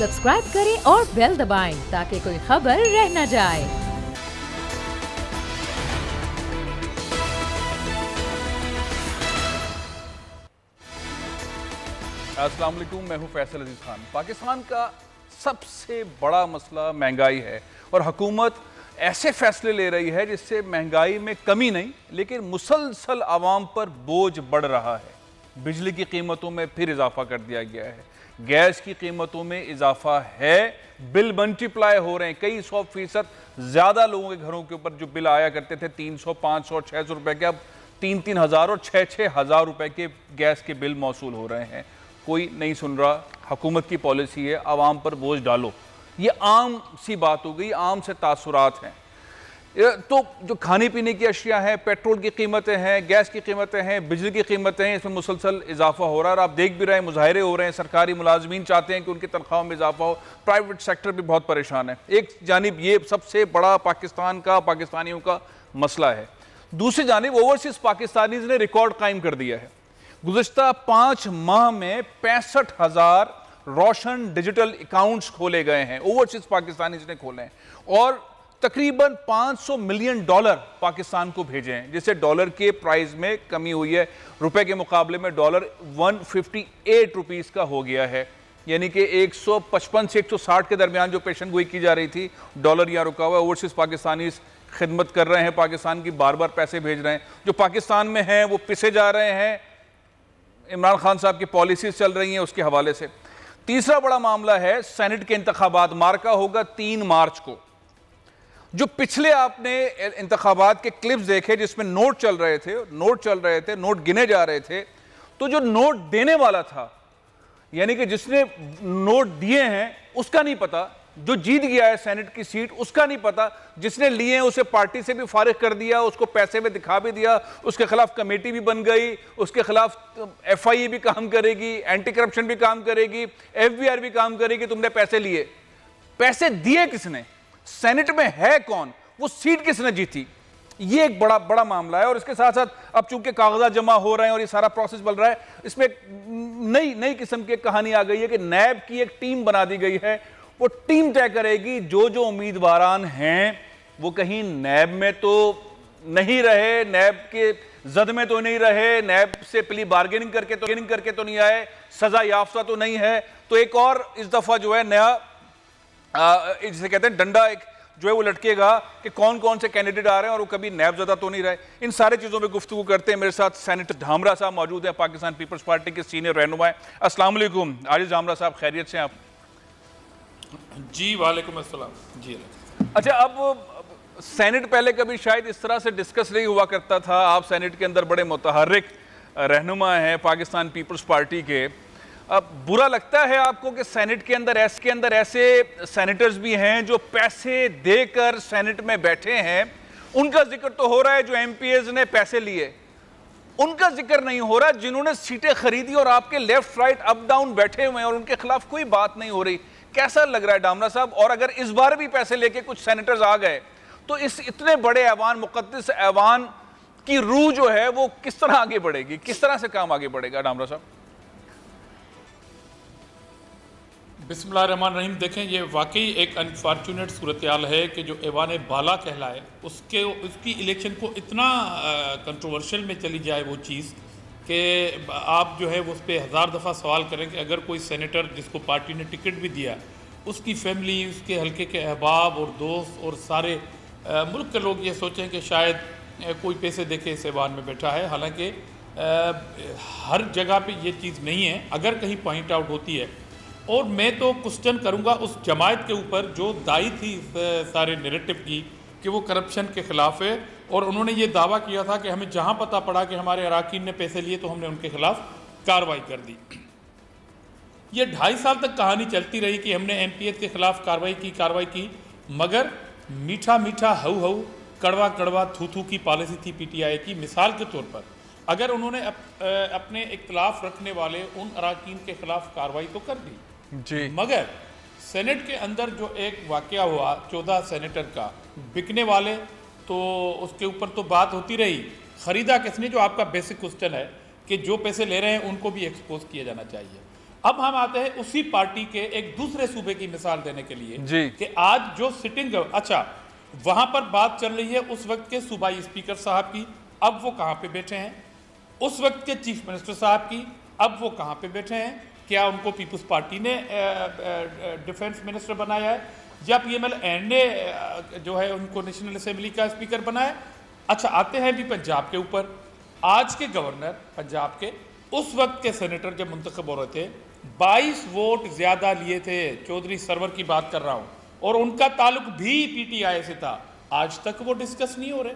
Subscribe करें और bell दबाएं ताकि कोई खबर रह न जाए। अस्सलाम वालेकुम, मैं हूं फैसल अजीज खान। पाकिस्तान का सबसे बड़ा मसला महंगाई है और हुकूमत ऐसे फैसले ले रही है जिससे महंगाई में कमी नहीं लेकिन मुसलसल आवाम पर बोझ बढ़ रहा है। बिजली की कीमतों में फिर इजाफा कर दिया गया है, गैस की कीमतों में इजाफा है, बिल मल्टीप्लाई हो रहे हैं। कई 100% ज़्यादा लोगों के घरों के ऊपर जो बिल आया करते थे 300, 500, 600 रुपए के, अब 3-3 हज़ार और 6-6 हज़ार रुपए के गैस के बिल मौसूल हो रहे हैं। कोई नहीं सुन रहा। हुकूमत की पॉलिसी है आवाम पर बोझ डालो, ये आम सी बात हो गई, आम से तासुरात हैं। तो जो खाने पीने की अशिया हैं, पेट्रोल की कीमतें हैं, गैस की कीमतें हैं, बिजली की कीमतें हैं, इसमें मुसलसल इजाफा हो रहा है और आप देख भी रहे हैं, मुजाहरे हो रहे हैं। सरकारी मुलाजमीन चाहते हैं कि उनकी तनख्वाहों में इजाफा हो, प्राइवेट सेक्टर भी बहुत परेशान है। एक जानिब ये सबसे बड़ा पाकिस्तान का, पाकिस्तानियों का मसला है, दूसरी जानिब ओवरसीज पाकिस्तानीज ने रिकॉर्ड कायम कर दिया है। गुज़िश्ता 5 माह में 65,000 रोशन डिजिटल अकाउंट्स खोले गए हैं, ओवरसीज पाकिस्तानीज ने खोले हैं और तकरीबन $500 मिलियन पाकिस्तान को भेजे हैं, जिससे डॉलर के प्राइस में कमी हुई है। रुपए के मुकाबले में डॉलर 158 रुपीस का हो गया है, यानी कि 155 से 160 के दरमियान जो पेशन गोई की जा रही थी, डॉलर यहाँ रुका हुआ है। ओवरसीज पाकिस्तानी खिदमत कर रहे हैं, पाकिस्तान की बार बार पैसे भेज रहे हैं। जो पाकिस्तान में हैं वो पिसे जा रहे हैं, इमरान खान साहब की पॉलिसीज चल रही हैं उसके हवाले से। तीसरा बड़ा मामला है सेनेट के इंतखाबात। मार्का होगा 3 मार्च को। जो पिछले आपने इंतखाबात के क्लिप्स देखे जिसमें नोट चल रहे थे, नोट गिने जा रहे थे, तो जो नोट देने वाला था, यानी कि जिसने नोट दिए हैं उसका नहीं पता, जो जीत गया है सेनेट की सीट उसका नहीं पता, जिसने लिए हैं उसे पार्टी से भी फारिग कर दिया, उसको पैसे में दिखा भी दिया, उसके खिलाफ कमेटी भी बन गई, उसके खिलाफ FIA भी काम करेगी, एंटी करप्शन भी काम करेगी, FBR भी काम करेगी। तुमने पैसे लिए, पैसे दिए किसने, सेनेट में है कौन, वो सीट किसने जीती, ये एक बड़ा बड़ा मामला है। और इसके साथ साथ अब चूंकि कागजात जमा हो रहे हैं और ये सारा प्रोसेस बन रहा है, इसमें नई किस्म की कहानी आ गई है कि नैब की एक टीम बना दी गई है। वो टीम तय करेगी जो उम्मीदवारान हैं वो कहीं नैब में तो नहीं रहे, नैब के जद में तो नहीं रहे, नैब से प्ली बार्गेनिंग करके तो नहीं आए, सजा याफ्ता तो नहीं है। तो एक और इस दफा जो है नया जिसे कहते हैं डंडा एक जो है वो लटकेगा कि कौन कौन से कैंडिडेट आ रहे हैं और वो कभी नैबजदा तो नहीं रहे। इन सारे चीज़ों पे गुफ्तगू करते हैं। मेरे साथ सेनेटर धामरा साहब मौजूद हैं, पाकिस्तान पीपल्स पार्टी के सीनियर रहनुमा हैं। अस्सलाम वालेकुम आजिज़ धामरा साहब, खैरियत से आप? जी वालेकुम अस्सलाम। जी अच्छा, अब सेनेट पहले कभी शायद इस तरह से डिस्कस नहीं हुआ करता था। आप सेनेट के अंदर बड़े मुतहर्रिक रहनुमा हैं पाकिस्तान पीपल्स पार्टी के। अब बुरा लगता है आपको कि सेनेट के अंदर ऐसे सेनेटर्स भी हैं जो पैसे देकर सेनेट में बैठे हैं? उनका जिक्र तो हो रहा है जो MPs ने पैसे लिए, उनका जिक्र नहीं हो रहा जिन्होंने सीटें खरीदी और आपके लेफ्ट राइट अप डाउन बैठे हुए हैं और उनके खिलाफ कोई बात नहीं हो रही। कैसा लग रहा है डामरा साहब? और अगर इस बार भी पैसे लेके कुछ सेनेटर्स आ गए तो इस इतने बड़े ऐवान, मुक़द्दस ऐवान की रूह जो है वो किस तरह आगे बढ़ेगी, किस तरह से काम आगे बढ़ेगा डामरा साहब? बिस्मिल्लाहिर्रहमानिर्रहीम। देखें, ये वाकई एक अनफॉर्चुनेट सूरत हाल है कि जो ऐवान बाला कहलाए उसकी इलेक्शन को इतना कंट्रोवर्शियल में चली जाए वो चीज़ कि आप जो है वो उस पर 1000 दफ़ा सवाल करें कि अगर कोई सेनेटर जिसको पार्टी ने टिकट भी दिया, उसकी फैमिली, उसके हल्के के अहबाब और दोस्त और सारे मुल्क के लोग ये सोचें कि शायद कोई पैसे देके इस ऐवान में बैठा है। हालांकि हर जगह पे ये चीज़ नहीं है, अगर कहीं पॉइंट आउट होती है। और मैं तो क्वेश्चन करूँगा उस जमायत के ऊपर जो दाई थी इस सारे नैरेटिव की कि वो करप्शन के ख़िलाफ़ है, और उन्होंने ये दावा किया था कि हमें जहाँ पता पड़ा कि हमारे अराकीन ने पैसे लिए तो हमने उनके खिलाफ कार्रवाई कर दी। ये 2.5 साल तक कहानी चलती रही कि हमने MPs के खिलाफ कार्रवाई की, मगर मीठा मीठा हऊ हऊ, कड़वा कड़वा थू थू की पॉलिसी थी PTI की। मिसाल के तौर पर अगर उन्होंने अपने इख्तलाफ रखने वाले उन अराकीन के खिलाफ कार्रवाई तो कर दी जी, मगर सेनेट के अंदर जो एक वाकया हुआ 14 सेनेटर का बिकने वाले, तो उसके ऊपर तो बात होती रही, ख़रीदा किसने? जो आपका बेसिक क्वेश्चन है कि जो पैसे ले रहे हैं उनको भी एक्सपोज किया जाना चाहिए। अब हम आते हैं उसी पार्टी के एक दूसरे सूबे की मिसाल देने के लिए जी कि आज जो सिटिंग, अच्छा वहां पर बात चल रही है उस वक्त के सूबाई स्पीकर साहब की, अब वो कहां पे बैठे हैं, उस वक्त के चीफ मिनिस्टर साहब की, अब वो कहां पे बैठे हैं, क्या उनको पीपुल्स पार्टी ने डिफेंस मिनिस्टर बनाया है या PMLN ने जो है उनको नेशनल असेंबली का स्पीकर बनाया। अच्छा आते हैं भी पंजाब के ऊपर, आज के गवर्नर पंजाब के उस वक्त के सेनेटर जब मुंतखब हो रहे थे 22 वोट ज्यादा लिए थे, चौधरी सरवर की बात कर रहा हूं, और उनका ताल्लुक भी PTI से था। आज तक वो डिस्कस नहीं हो रहे,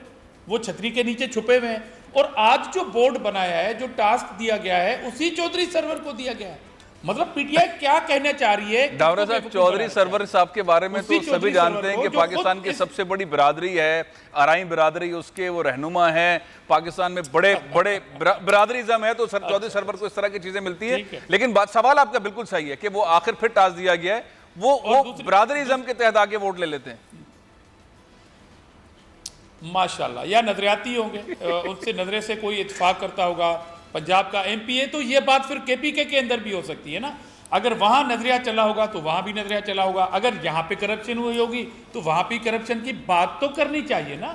वो छतरी के नीचे छुपे हुए हैं। और आज जो बोर्ड बनाया है, जो टास्क दिया गया है, उसी चौधरी सरवर को दिया गया है। मतलब PTI क्या कहना चाह रही है? डावरा साहब, चौधरी सरवर साहब के बारे में तो सभी जानते हैं कि पाकिस्तान की सबसे बड़ी बिरादरी है, आराई बिरादरी, उसके वो रहनुमा है। पाकिस्तान में बड़े बड़े बिरादरीज़म है, तो चौधरी सरवर को इस तरह की चीजें मिलती है। लेकिन बात, सवाल आपका बिल्कुल सही है कि वो आखिर फिर टास्क दिया गया है, वो बिरादरीज़म के तहत आके वोट ले लेते हैं माशाल्लाह, या नजरियाती होंगे, उनसे नजरे से कोई इत्तेफाक करता होगा। पंजाब का MP है तो ये बात फिर KPK के अंदर भी हो सकती है ना, अगर वहां नजरिया चला होगा तो वहां भी नजरिया चला होगा, अगर यहाँ पे करप्शन हुई होगी तो वहां भी करप्शन की बात तो करनी चाहिए ना।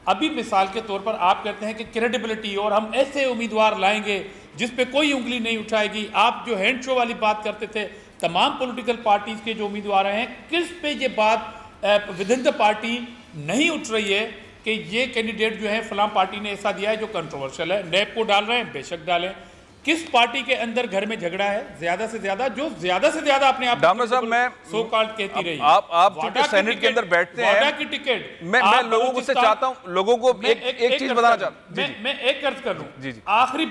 अभी मिसाल के तौर पर आप कहते हैं कि क्रेडिबिलिटी, और हम ऐसे उम्मीदवार लाएंगे जिस पे कोई उंगली नहीं उठाएगी। आप जो हैंड शो वाली बात करते थे, तमाम पॉलिटिकल पार्टीज के जो उम्मीदवार हैं, किस पे ये बात विद इन द पार्टी नहीं उठ रही है कि ये कैंडिडेट जो है फलां पार्टी ने ऐसा दिया है जो कंट्रोवर्शियल है, नैब को डाल रहे हैं, बेशक डालें। किस पार्टी के अंदर घर में झगड़ा है ज्यादा से ज्यादा, जो ज्यादा से ज्यादा अपने आप साहब, मैं सो कॉल्ड कहती रही, आप चूंकि सेनेट के अंदर बैठते हैं, वाडा की टिकट मैं लोगों को से चाहता हूं, लोगों को एक चीज बताना चाहता हूं, मैं एक अर्ज कर लूं, जी आखिरी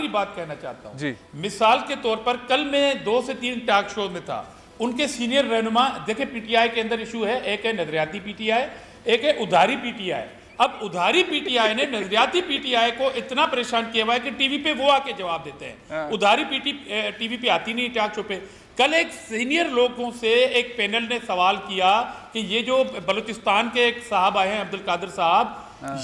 बात कहना चाहता हूं। मिसाल के तौर पर कल मैं 2 से 3 टॉक शो में था, उनके सीनियर रहनुमा, देखिए PTI के अंदर इशू है, एक है नजरियाती PTI, एक है उधारी PTI। अब उधारी PTI ने नजरियाती PTI को इतना परेशान किया हुआ है कि टीवी पे वो आके जवाब देते हैं, उधारी टीवी पे आती नहीं टॉक शो पे। कल एक सीनियर लोगों से एक पैनल ने सवाल किया कि ये जो बलूचिस्तान के एक साहब आए हैं अब्दुल कादिर साहब,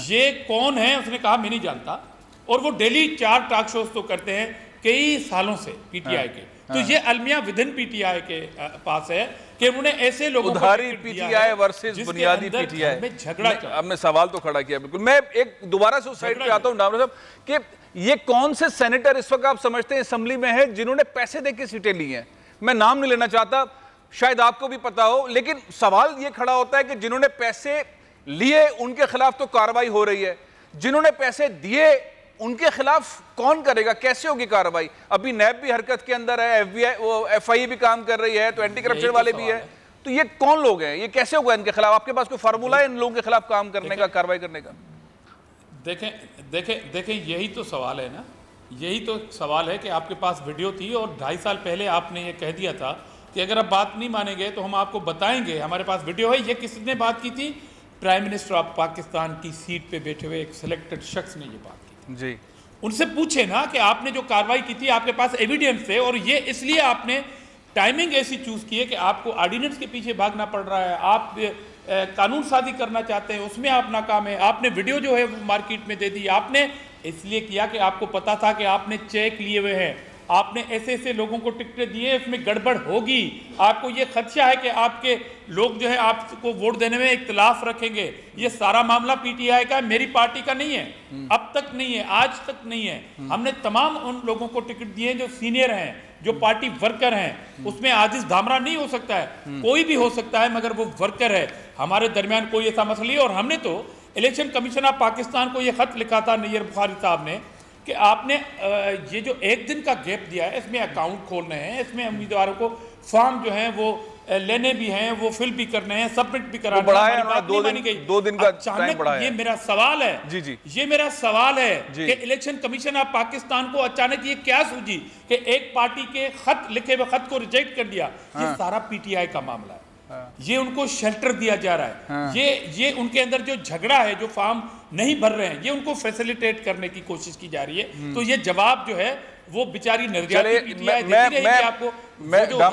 ये कौन है? उसने कहा मैं नहीं जानता, और वो डेली 4 टॉक शोज तो करते हैं कई सालों से PTI के। तो ये अलमिया विदिन PTI के पास है कि उन्होंने ऐसे लोगों को उधारी PTI वर्सेस बुनियादी PTI में झगड़ा, आपने सवाल तो खड़ा किया। बिल्कुल, मैं एक दोबारा से उस साइड पे आता हूं डावरा साहब कि ये कौन से सेनेटर इस वक्त आप समझते हैं असेंबली में है जिन्होंने पैसे देके सीटें ली हैं? मैं नाम नहीं लेना चाहता, शायद आपको भी पता हो, लेकिन सवाल ये खड़ा होता है कि जिन्होंने पैसे लिए उनके खिलाफ तो कार्रवाई हो रही है, जिन्होंने पैसे दिए उनके खिलाफ कौन करेगा, कैसे होगी कार्रवाई? अभी नैब भी हरकत के अंदर है, FBI FI भी काम कर रही है, तो एंटी करप्शन वाले भी है, तो ये कौन लोग हैं, ये कैसे होगा इनके खिलाफ? आपके पास कोई फार्मूला है इन लोगों के खिलाफ काम करने का, कार्रवाई करने का? देखें यही तो सवाल है ना, यही तो सवाल है कि आपके पास वीडियो थी और 2.5 साल पहले आपने ये कह दिया था कि अगर आप बात नहीं मानेंगे तो हम आपको बताएंगे, हमारे पास वीडियो है। ये किसने बात की थी? प्राइम मिनिस्टर ऑफ पाकिस्तान की सीट पे बैठे हुए एक सिलेक्टेड शख्स ने ये बात की जी। उनसे पूछे ना कि आपने जो कार्रवाई की थी, आपके पास एविडेंस थे, और ये इसलिए आपने टाइमिंग ऐसी चूज की है कि आपको ऑर्डिनेंस के पीछे भागना पड़ रहा है, आप कानून साजी करना चाहते हैं, उसमें आप नाकाम है। आपने वीडियो जो है वो मार्केट में दे दी, आपने इसलिए किया कि आपको पता था कि आपने चेक लिए हुए हैं, आपने ऐसे ऐसे लोगों को टिकटें दिए, इसमें गड़बड़ होगी, आपको ये खदशा है कि आपके लोग जो है आपको वोट देने में इख्तिलाफ रखेंगे। ये सारा मामला PTI का, मेरी पार्टी का नहीं है, अब तक नहीं है, आज तक नहीं है। हमने तमाम उन लोगों को टिकट दिए जो सीनियर हैं, जो पार्टी वर्कर हैं। उसमें आजिज धामरा नहीं हो सकता है, कोई भी हो सकता है, मगर वो वर्कर है। हमारे दरमियान कोई ऐसा मसला नहीं। और हमने तो इलेक्शन कमीशन ऑफ पाकिस्तान को यह खत लिखा था नैयर बुखारी साहब ने कि आपने ये जो 1 दिन का गैप दिया है, इसमें अकाउंट खोलने हैं, इसमें उम्मीदवारों को फॉर्म जो है वो लेने भी हैं, वो फिल भी करने हैं, सबमिट भी कराना है। 2 दिन का टाइम बढ़ाया। ये मेरा सवाल है जी, ये मेरा सवाल है कि इलेक्शन कमीशन ऑफ पाकिस्तान को अचानक ये क्या सूझी कि एक पार्टी के खत लिखे हुए खत को रिजेक्ट कर दिया। ये सारा PTI का मामला है, ये उनको शेल्टर दिया जा रहा है, ये उनके अंदर जो झगड़ा है, जो फॉर्म नहीं भर रहे हैं, ये उनको फैसिलिटेट करने की कोशिश की जा रही है। तो ये जवाब जो है वो बेचारी नजरियाती PTI देती रहेगी आपको,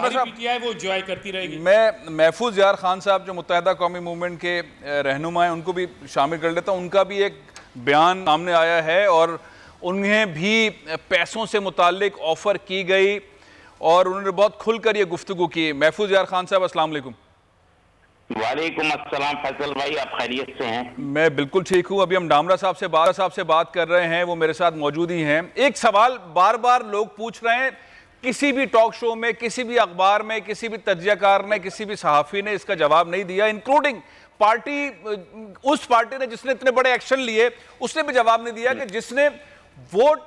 जो PTI वो एंजॉय करती रहेगी। मैं महफूज यार खान साहब जो मुत्तहिदा कौमी मूवमेंट के रहनुमा हैं उनको भी शामिल कर लेता हूँ। उनका भी एक बयान सामने आया है और उन्हें भी पैसों से मुताल्लिक ऑफर की गई और उन्होंने बहुत खुलकर ये गुफ्तगू की। महफूज यार खान साहब, अस्सलाम वालेकुम। वालेकुम अस्सलाम फैसल भाई, आप खैरियत से हैं? मैं बिल्कुल ठीक हूँ। अभी हम डामरा साहब से बात कर रहे हैं, वो मेरे साथ मौजूद ही हैं। एक सवाल बार बार लोग पूछ रहे हैं, किसी भी टॉक शो में, किसी भी अखबार में, किसी भी तज्जियाकार ने, किसी भी सहाफ़ी ने इसका जवाब नहीं दिया, इंक्लूडिंग उस पार्टी ने जिसने इतने बड़े एक्शन लिए, उसने भी जवाब नहीं दिया कि जिसने वोट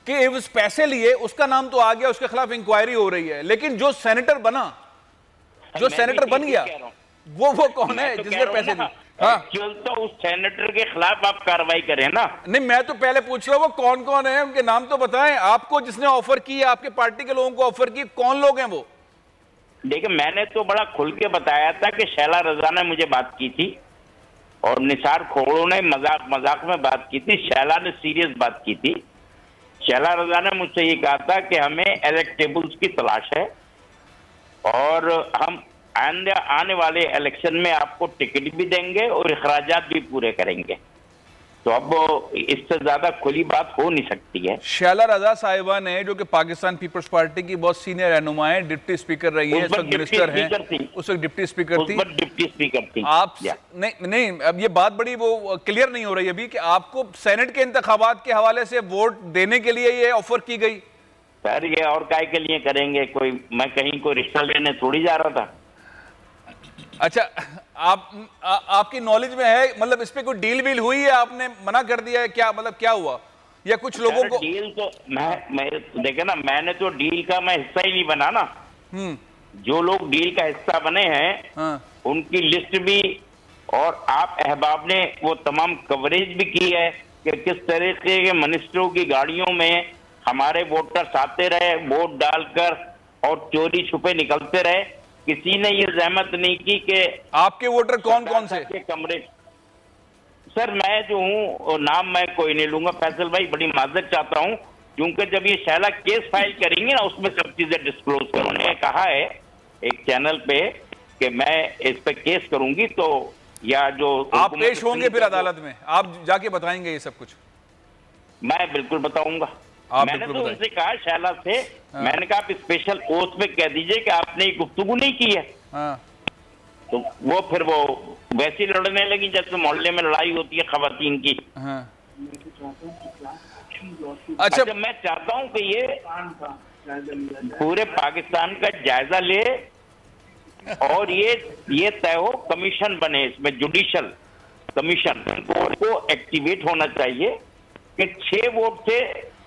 के एवज पैसे लिए उसका नाम तो आ गया, उसके खिलाफ इंक्वायरी हो रही है, लेकिन जो सेनेटर बना, जो सेनेटर बन गया, वो कौन है जिसने पैसे लिए? हाँ, तो उस सेनेटर के खिलाफ आप कार्रवाई करें ना। नहीं, मैं तो पहले पूछ रहा हूँ वो कौन कौन है, उनके नाम तो बताएं। आपको जिसने ऑफर की, आपके पार्टी के लोगों को ऑफर की, कौन लोग हैं वो? देखिए, मैंने तो बड़ा खुल के बताया था कि शैला रजा ने मुझे बात की थी और निसार खोड़ो ने मजाक में बात की थी, शैला ने सीरियस बात की थी। शैला रजा ने मुझसे ये कहा था कि हमें इलेक्टेबल्स की तलाश है और हम आने वाले इलेक्शन में आपको टिकट भी देंगे और अखराजात भी पूरे करेंगे। तो अब इससे ज्यादा खुली बात हो नहीं सकती है। शैला रजा साहिबा ने, जो कि पाकिस्तान पीपल्स पार्टी की बहुत सीनियर रहनुमा है, डिप्टी स्पीकर रही है, इस वक्त मिनिस्टर हैं, उस वक्त डिप्टी स्पीकर थी। डिप्टी स्पीकर थी आप नहीं, अब ये बात बड़ी वो क्लियर नहीं हो रही अभी कि आपको सेनेट के इंतखाबात के हवाले से वोट देने के लिए ये ऑफर की गई। सर, ये और काय के लिए करेंगे? कोई मैं कहीं कोई रिश्ता लेने थोड़ी जा रहा था। अच्छा, आपकी नॉलेज में है, मतलब इस पे कोई डील वील हुई है, आपने मना कर दिया है क्या, मतलब क्या हुआ? या कुछ लोगों को डील तो मैं देखे ना, मैंने तो डील का मैं हिस्सा ही नहीं बना ना। जो लोग डील का हिस्सा बने हैं, हाँ, उनकी लिस्ट भी, और आप अहबाब ने वो तमाम कवरेज भी की है कि किस तरीके के मिनिस्टरों की गाड़ियों में हमारे वोटर्स आते रहे, वोट डालकर और चोरी छुपे निकलते रहे। किसी ने ये जहमत नहीं की कि आपके वोटर कौन कौन से कमरे। सर, मैं जो हूँ, नाम मैं कोई नहीं लूंगा फैसल भाई, बड़ी माजरत चाहता हूँ, क्योंकि जब ये शैला केस फाइल करेंगे ना, उसमें सब चीजें डिस्क्लोज करूँ। उन्होंने कहा है एक चैनल पे कि मैं इस पे केस करूंगी, तो या जो आप पेश होंगे फिर अदालत में, आप जाके बताएंगे ये सब कुछ? मैं बिल्कुल बताऊंगा। मैंने तो उनसे कहा, शैला से, हाँ, मैंने कहा आप स्पेशल ओथ पे कह दीजिए कि आपने ये गुफ्तगू नहीं की है। हाँ। तो वो फिर वो वैसी लड़ने लगी जैसे मोहल्ले में लड़ाई होती है खवातीन की। हाँ। अच्छा, मैं चाहता हूं कि ये पूरे पाकिस्तान का जायजा ले और ये तय हो, कमीशन बने, इसमें जुडिशल कमीशन को एक्टिवेट होना चाहिए कि 6 वोट थे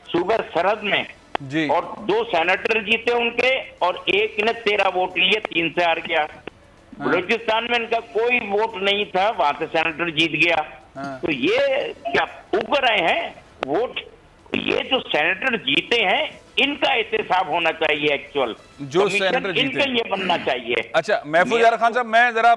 सूबे सरहद में जी, और 2 सेनेटर जीते उनके, और एक ने 13 वोट लिए, 3 से हार गया। हाँ। बलूचिस्तान में इनका कोई वोट नहीं था, वहां से सेनेटर जीत गया। हाँ। तो ये क्या ऊपर आए हैं वोट? ये जो सेनेटर जीते हैं, इनका एहतसाब होना चाहिए, एक्चुअल जो सेनेटर जीते इनके लिए बनना चाहिए। अच्छा, महफूज यार खान साहब, मैं जरा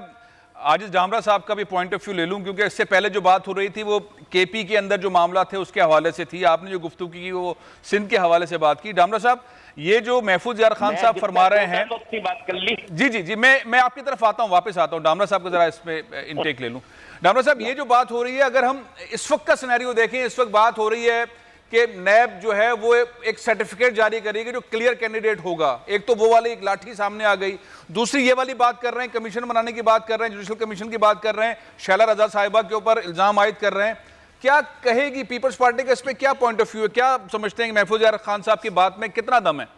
आजिज डामरा साहब का भी पॉइंट ऑफ व्यू ले लूं, क्योंकि इससे पहले जो बात हो रही थी वो केपी के अंदर जो मामला थे उसके हवाले से थी, आपने जो गुफ्तगू की वो सिंध के हवाले से बात की। डामरा साहब, ये जो महफूज यार खान साहब फरमा रहे हैं, बात कर ली। जी, मैं आपकी तरफ आता हूं, वापस आता हूं, डामरा साहब को जरा इसमें इनटेक ले लूं। डामरा साहब, ये जो बात हो रही है, अगर हम इस वक्त का सिनेरियो देखें, इस वक्त बात हो रही है कि नैब जो है वो एक सर्टिफिकेट जारी करेगी जो क्लियर कैंडिडेट होगा। एक तो वो वाली एक लाठी सामने आ गई, दूसरी ये वाली बात कर रहे हैं, कमीशन बनाने की बात कर रहे हैं, जुडिशल कमीशन की बात कर रहे हैं, शैला रजा साहिबा के ऊपर इल्जाम आयद कर रहे हैं। क्या कहेगी पीपल्स पार्टी का इस पर, क्या पॉइंट ऑफ व्यू है? क्या समझते हैं महफूज यार खान साहब की बात में कितना दम है?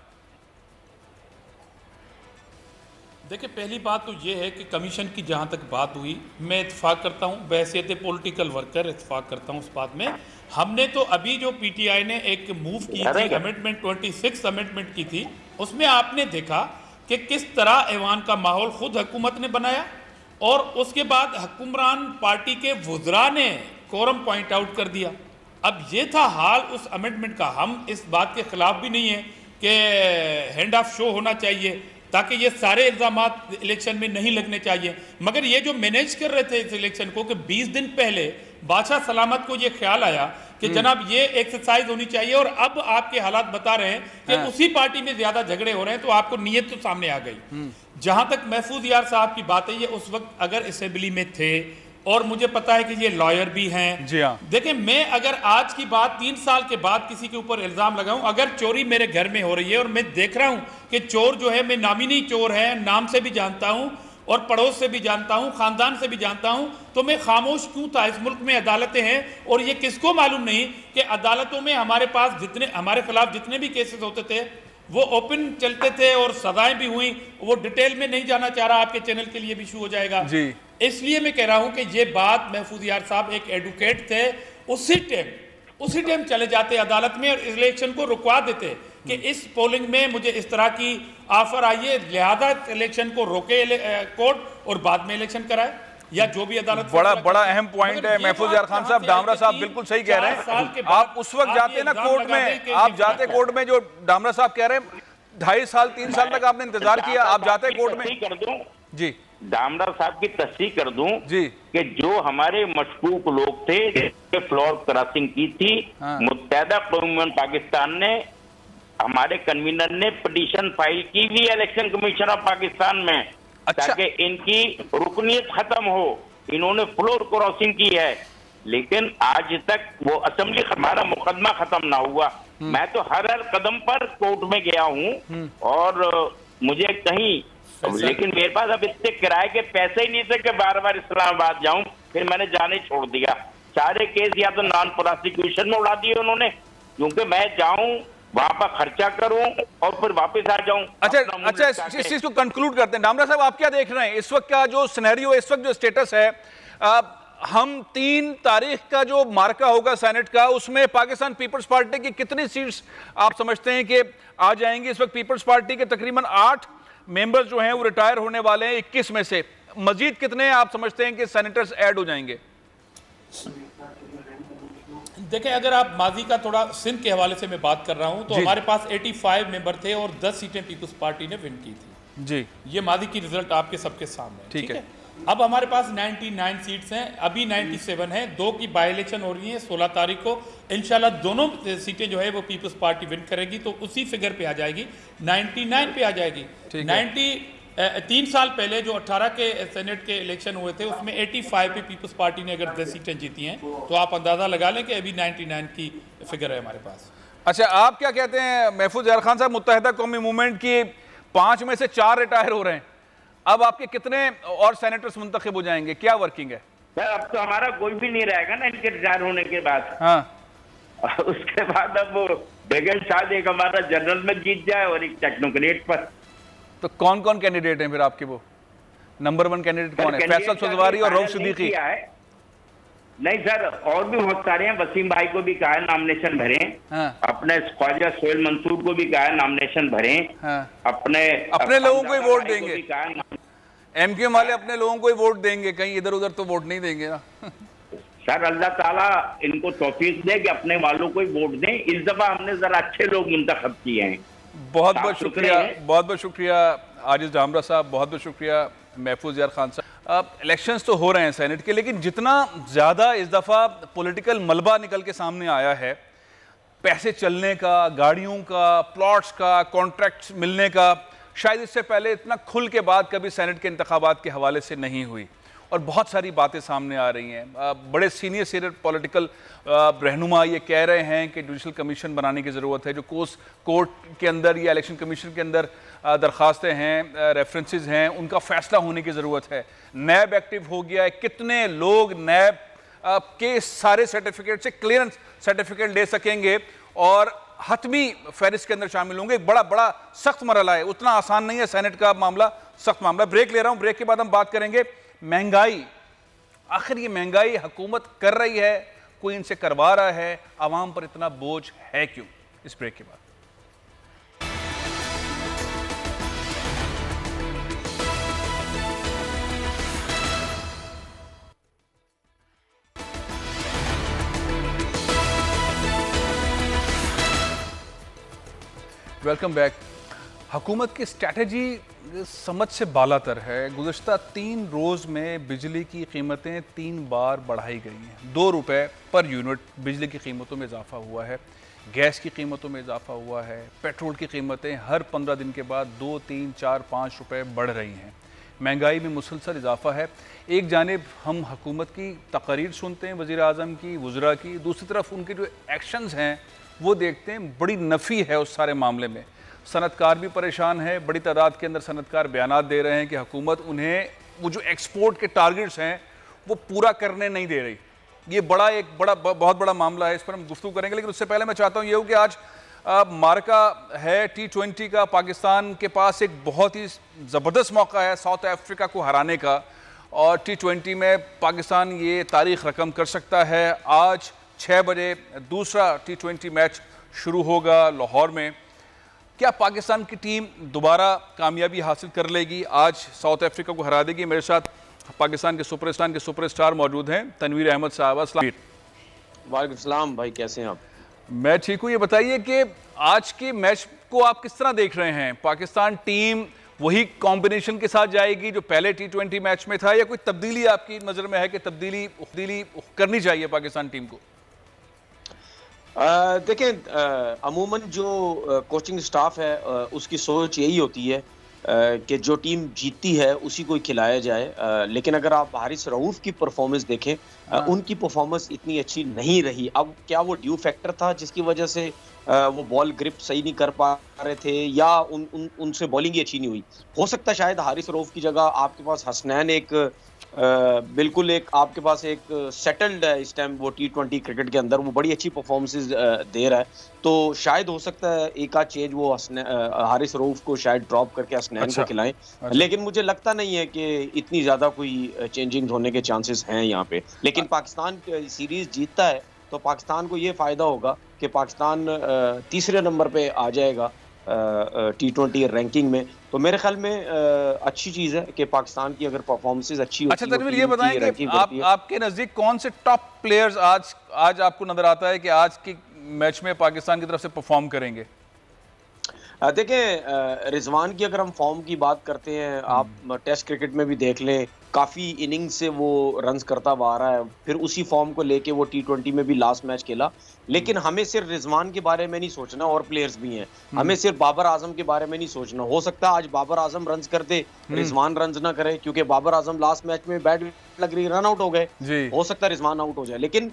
देखिए, पहली बात तो ये है कि कमीशन की जहाँ तक बात हुई, मैं इत्तेफाक करता हूँ, बहैसियत पॉलिटिकल वर्कर इत्तेफाक करता हूँ उस बात में। हमने तो अभी जो पीटीआई ने एक मूव की थी, अमेंडमेंट 26 अमेंडमेंट की थी, उसमें आपने देखा कि किस तरह ऐवान का माहौल खुद हुकूमत ने बनाया, और उसके बाद हुक्मरान पार्टी के वुज़रा ने कोरम पॉइंट आउट कर दिया। अब ये था हाल उस अमेंडमेंट का। हम इस बात के खिलाफ भी नहीं है कि हैंड ऑफ शो होना चाहिए, ताकि ये सारे इल्ज़ामात इलेक्शन में नहीं लगने चाहिए, मगर ये जो मैनेज कर रहे थे इस इलेक्शन को, कि 20 दिन पहले बादशाह सलामत को ये ख्याल आया कि जनाब ये एक्सरसाइज होनी चाहिए, और अब आपके हालात बता रहे हैं कि उसी पार्टी में ज्यादा झगड़े हो रहे हैं, तो आपको नीयत तो सामने आ गई। जहां तक महफूज यार साहब की बात है, ये उस वक्त अगर असेंबली में थे, और मुझे पता है कि ये लॉयर भी हैं। जी हाँ। देखिए, मैं अगर आज की बात 3 साल के बाद किसी के ऊपर इल्जाम लगाऊं, अगर चोरी मेरे घर में हो रही है और मैं देख रहा हूं कि चोर जो है, मैं नामी चोर है, नाम से भी जानता हूं और पड़ोस से भी जानता हूं, खानदान से भी जानता हूं, तो मैं खामोश क्यों था? इस मुल्क में अदालतें हैं और ये किसको मालूम नहीं कि अदालतों में हमारे पास हमारे खिलाफ जितने भी केसेस होते थे वो ओपन चलते थे और सजाएं भी हुई। वो डिटेल में नहीं जाना चाह रहा, आपके चैनल के लिए भी इशू हो जाएगा जी। इसलिए मैं कह रहा हूं कि ये बात, महफूज यार साहब एक एडवोकेट थे, उसी टाइम चले जाते अदालत में और इलेक्शन को रुकवा देते कि इस पोलिंग में मुझे इस तरह की ऑफर आई है, लिहाजा इलेक्शन को रोके कोर्ट और बाद में इलेक्शन कराए, या जो भी अदालत। बड़ा अहम पॉइंट है महफूज यार खान साहब। डामरा साहब बिल्कुल सही कह रहे हैं। आप उस वक्त जाते ना कोर्ट में, आप जाते कोर्ट में, जो डामरा साहब कह रहे हैं 2.5 साल 3 साल तक आपने इंतजार किया, आप जाते कोर्ट में। कर दूं जी, डामरा साहब की तस्दीक कर दूं जी कि जो हमारे मशकूक लोग थे जिसने फ्लोर क्रॉसिंग की थी, मुत्तहदा कौम पाकिस्तान ने, हमारे कन्वीनर ने पिटीशन फाइल की हुई इलेक्शन कमीशन ऑफ पाकिस्तान में, ताकि इनकी रुकनीत खत्म हो। इन्होंने फ्लोर क्रॉसिंग की है, लेकिन आज तक वो असेंबली, हमारा मुकदमा खत्म ना हुआ। मैं तो हर कदम पर कोर्ट में गया हूं और मुझे कहीं, लेकिन मेरे पास अब इतने किराए के पैसे ही नहीं थे कि बार बार इस्लामाबाद जाऊं। फिर मैंने जाने छोड़ दिया। सारे केस या तो नॉन प्रोसिक्यूशन में उड़ा दिए उन्होंने, क्योंकि मैं जाऊं वहां पर खर्चा करूं और फिर वापस आ जाऊं। अच्छा, इस चीज को कंक्लूड करते हैं। डामरा साहब, आप क्या देख रहे हैं इस वक्त का जो सिनेरियो, इस वक्त जो स्टेटस है? हम 3 तारीख का जो मार्का होगा सेनेट का, उसमें पाकिस्तान पीपल्स पार्टी की कितनी सीट्स आप समझते हैं कि आ जाएंगी? इस वक्त पीपल्स पार्टी के तकरीबन 8 मेंबर्स जो हैं वो रिटायर होने वाले हैं 21 में से। मजीद कितने आप समझते हैं कि सेनेटर्स ऐड हो जाएंगे? देखें, अगर आप माजी का थोड़ा सिंध के हवाले से मैं बात कर रहा हूं तो हमारे पास 85 मेंबर थे और 10 सीटें पीपल्स पार्टी ने विन की थी जी। ये माजी की रिजल्ट आपके सबके सामने है, ठीक है। अब हमारे पास 99 सीट्स हैं, अभी 97 हैं, 2 की बाई इलेक्शन हो रही है 16 तारीख को। इंशाल्लाह दोनों सीटें जो है वो पीपल्स पार्टी विन करेगी, तो उसी फिगर पे आ जाएगी, 99 पे आ जाएगी। 3 साल पहले जो 18 के सेनेट के इलेक्शन हुए थे उसमें 85 पे पीपल्स पार्टी ने अगर 10 सीटें जीती हैं, तो आप अंदाजा लगा लें कि अभी 99 की फिगर है हमारे पास। अच्छा, आप क्या कहते हैं महफूज यार खान साहब? मुत्तहिदा कौमी मूवमेंट की 5 में से 4 रिटायर हो रहे हैं, अब आपके कितने और सेनेटर्स मुंतखब हो जाएंगे? क्या वर्किंग है सर? अब तो हमारा कोई भी नहीं रहेगा ना इनके रिटायर होने के बाद। हाँ, उसके बाद अब वो बेगम शायद एक हमारा जनरल में जीत जाए और एक टेक्नोक्रेट पर। तो कौन कौन कैंडिडेट हैं फिर आपके? वो नंबर 1 कैंडिडेट कौन है? फैसल सजवारी और रऊफ सिद्दीकी? नहीं सर, और भी बहुत सारे हैं। वसीम भाई को भी कहा है नॉमिनेशन भरें। हाँ। अपने ख्वाजा सोहेल मंसूर को भी कहा है नॉमिनेशन भरें। हाँ। अपने लोगों को ही वोट देंगे। एमक्यूएम वाले अपने लोगों को ही वोट देंगे, कहीं इधर उधर तो वोट नहीं देंगे ना। सर अल्लाह ताला इनको तौफीक दे कि अपने वालों को ही वोट दें। इस दफा हमने जरा अच्छे लोग मुंतखब किए हैं। बहुत बहुत शुक्रिया, बहुत बहुत शुक्रिया आजिज डामरा साहब, बहुत बहुत शुक्रिया महफूज यार खान साहब। इलेक्शंस तो हो रहे हैं सेनेट के, लेकिन जितना ज़्यादा इस दफ़ा पॉलिटिकल मलबा निकल के सामने आया है, पैसे चलने का, गाड़ियों का, प्लॉट्स का, कॉन्ट्रैक्ट्स मिलने का, शायद इससे पहले इतना खुल के बाद कभी सेनेट के इंतखाबात के हवाले से नहीं हुई। और बहुत सारी बातें सामने आ रही हैं। बड़े सीनियर पॉलिटिकल रहनुमा ये कह रहे हैं कि जुडिशल कमीशन बनाने की ज़रूरत है। जो कोर्ट के अंदर या इलेक्शन कमीशन के अंदर दरख्वास्तें हैं, रेफरेंसेस हैं, उनका फ़ैसला होने की ज़रूरत है। नैब एक्टिव हो गया है, कितने लोग नैब के सारे सर्टिफिकेट से क्लियरेंस सर्टिफिकेट ले सकेंगे और हतमी फहरिस्त के अंदर शामिल होंगे? एक बड़ा सख्त मरहला है, उतना आसान नहीं है सेनेट का मामला, सख्त मामला। ब्रेक ले रहा हूँ, ब्रेक के बाद हम बात करेंगे महंगाई। आखिर ये महंगाई हुकूमत कर रही है, कोई इनसे करवा रहा है, आवाम पर इतना बोझ है क्यों? इस ब्रेक के बाद। Welcome back. हुकूमत की स्ट्रैटेजी समझ से बालातर है। गुज़श्ता 3 रोज़ में बिजली की कीमतें 3 बार बढ़ाई गई हैं। 2 रुपये पर यूनिट बिजली की कीमतों में इजाफा हुआ है, गैस की कीमतों में इजाफा हुआ है, पेट्रोल की कीमतें हर 15 दिन के बाद 2, 3, 4, 5 रुपये बढ़ रही हैं। महंगाई में मुसलसल इजाफा है। एक जानिब हम हुकूमत की तकरीर सुनते हैं वज़ीर आज़म की, वज़रा की, दूसरी तरफ उनके जो एक्शंस हैं वो देखते हैं, बड़ी नफ़ी है उस सारे मामले में। सनतकार भी परेशान है, बड़ी तादाद के अंदर सनतकार बयानात दे रहे हैं कि हुकूमत उन्हें वो जो एक्सपोर्ट के टारगेट्स हैं वो पूरा करने नहीं दे रही। ये बहुत बड़ा मामला है, इस पर हम गुफ्तगू करेंगे। लेकिन उससे पहले मैं चाहता हूँ ये हो कि आज मार्का है T20 का, पाकिस्तान के पास एक बहुत ही ज़बरदस्त मौका है साउथ अफ्रीका को हराने का, और T20 में पाकिस्तान ये तारीख रकम कर सकता है। आज 6 बजे दूसरा T20 मैच शुरू होगा लाहौर में। क्या पाकिस्तान की टीम दोबारा कामयाबी हासिल कर लेगी, आज साउथ अफ्रीका को हरा देगी? मेरे साथ पाकिस्तान के सुपरस्टार मौजूद हैं, तनवीर अहमद साहब। वालेकुम सलाम भाई, कैसे हैं आप? मैं ठीक हूँ। ये बताइए कि आज के मैच को आप किस तरह देख रहे हैं? पाकिस्तान टीम वही कॉम्बिनेशन के साथ जाएगी जो पहले T20 मैच में था, या कोई तब्दीली आपकी नज़र में है कि तब्दीली करनी चाहिए पाकिस्तान टीम को? देखें, अमूमन जो कोचिंग स्टाफ है उसकी सोच यही होती है कि जो टीम जीतती है उसी को खिलाया जाए। लेकिन अगर आप हारिस रऊफ की परफॉर्मेंस देखें, उनकी परफॉर्मेंस इतनी अच्छी नहीं रही। अब क्या वो ड्यू फैक्टर था जिसकी वजह से वो बॉल ग्रिप सही नहीं कर पा रहे थे, या उनसे बॉलिंग ही अच्छी नहीं हुई? हो सकता है शायद हारिस रऊफ की जगह आपके पास हसनैन बिल्कुल आपके पास एक सेटल्ड है इस टाइम वो T20 क्रिकेट के अंदर, वो बड़ी अच्छी परफॉर्मेंसेस दे रहा है, तो शायद हो सकता है एक आध चेंज वो हारिस रऊफ को शायद ड्रॉप करके हसनैन को खिलाएं। लेकिन मुझे लगता नहीं है कि इतनी ज़्यादा कोई चेंजिंग होने के चांसेस हैं यहाँ पे। लेकिन पाकिस्तान सीरीज जीतता है तो पाकिस्तान को ये फ़ायदा होगा कि पाकिस्तान तीसरे नंबर पे आ जाएगा T20 रैंकिंग में। तो मेरे ख्याल में अच्छी चीज़ है कि पाकिस्तान की अगर परफॉर्मेंसेस अच्छी होती है। अच्छा तनवीर, ये बताएं कि आपके नज़दीक कौन से टॉप प्लेयर्स आज आपको नज़र आता है कि आज की मैच में पाकिस्तान की तरफ से परफॉर्म करेंगे? देखें, रिजवान की अगर हम फॉर्म की बात करते हैं, आप टेस्ट क्रिकेट में भी देख लें, काफ़ी इनिंग्स से वो रन्स करता हुआ आ रहा है, फिर उसी फॉर्म को लेके वो T20 में भी लास्ट मैच खेला। लेकिन हमें सिर्फ रिजवान के बारे में नहीं सोचना, और प्लेयर्स भी हैं। हमें सिर्फ बाबर आजम के बारे में नहीं सोचना। हो सकता है आज बाबर आजम रन्स करते, रिजवान रन्स ना करे, क्योंकि बाबर आजम लास्ट मैच में बैट लग रही, रन आउट हो गए। हो सकता है रिजवान आउट हो जाए, लेकिन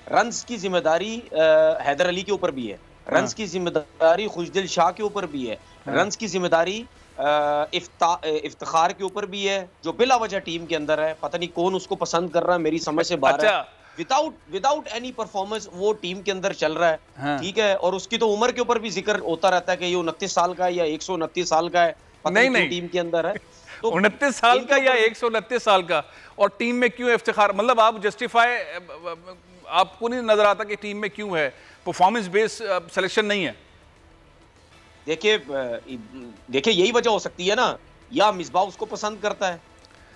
रन्स की जिम्मेदारी हैदर अली के ऊपर भी है, रन्स की जिम्मेदारी खुशदिल शाह के ऊपर भी है, रन्स की जिम्मेदारी इफ्तिखार के ऊपर भी है, जो बिला वजह टीम के अंदर है। पता नहीं कौन उसको पसंद कर रहा है, मेरी समझ से बाहर है। विदाउट एनी परफॉर्मेंस वो टीम के अंदर चल रहा है, ठीक है। और उसकी तो उम्र के ऊपर भी जिक्र होता रहता है कि ये 29 साल का है या 129 साल का है, नहीं टीम के अंदर है तो 29 साल का या 129 साल का, और टीम में क्यों इफ्तिखार? मतलब आप जस्टिफाई, आपको नहीं नजर आता कि टीम में क्यों है? परफॉर्मेंस बेस्ड सिलेक्शन नहीं है? देखिए यही वजह हो सकती है ना, या मिसबाह उसको पसंद करता है,